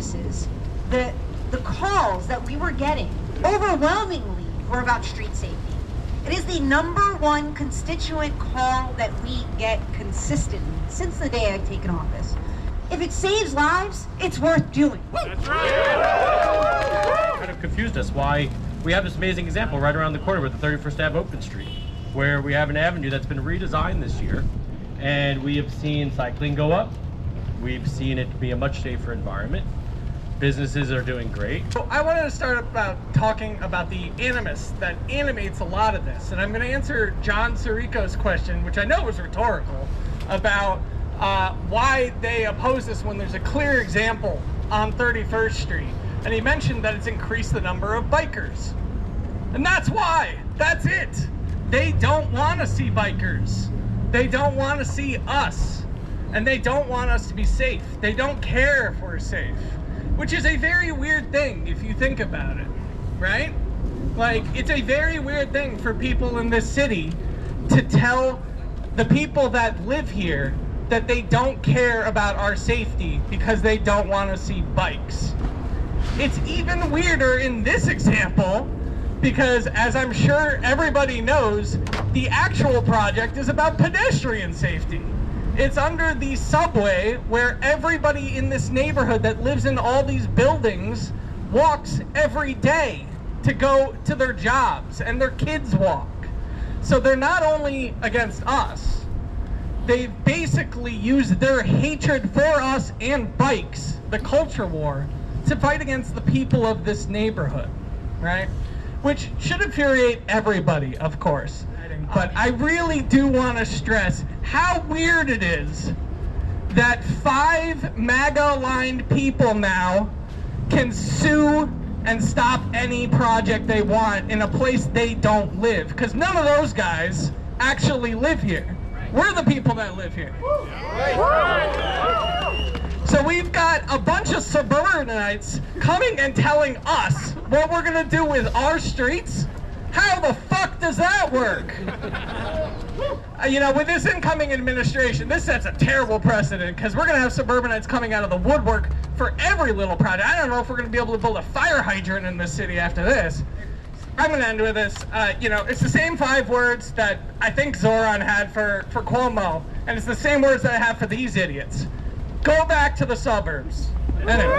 offices, the calls that we were getting overwhelmingly were about street safety. It is the #1 constituent call that we get consistently since the day I've taken office. If it saves lives, it's worth doing. That's right. Kind of confused us why we have this amazing example right around the corner with the 31st Ave Open Street, where we have an avenue that's been redesigned this year, and we have seen cycling go up. We've seen it be a much safer environment. Businesses are doing great. So I wanted to start about talking about the animus that animates a lot of this. And I'm going to answer John Sirico's question, which I know was rhetorical, about why they oppose this when there's a clear example on 31st Street. And he mentioned that it's increased the number of bikers. And that's why. That's it. They don't want to see bikers. They don't want to see us. And they don't want us to be safe. They don't care if we're safe. Which is a very weird thing if you think about it, right? Like, it's a very weird thing for people in this city to tell the people that live here that they don't care about our safety because they don't want to see bikes. It's even weirder in this example because, as I'm sure everybody knows, the actual project is about pedestrian safety. It's under the subway where everybody in this neighborhood that lives in all these buildings walks every day to go to their jobs, and their kids walk. So they're not only against us, they've basically used their hatred for us and bikes, the culture war, to fight against the people of this neighborhood, right? Which should infuriate everybody, of course. But I really do want to stress how weird it is that 5 MAGA-aligned people now can sue and stop any project they want in a place they don't live. Because none of those guys actually live here. We're the people that live here. So we've got a bunch of suburbanites coming and telling us what we're going to do with our streets. How the fuck does that work? You know, with this incoming administration, this sets a terrible precedent because we're going to have suburbanites coming out of the woodwork for every little project. I don't know if we're going to be able to build a fire hydrant in this city after this. I'm going to end with this. You know, it's the same 5 words that I think Zoran had for Cuomo, and it's the same words that I have for these idiots. Go back to the suburbs. Anyway.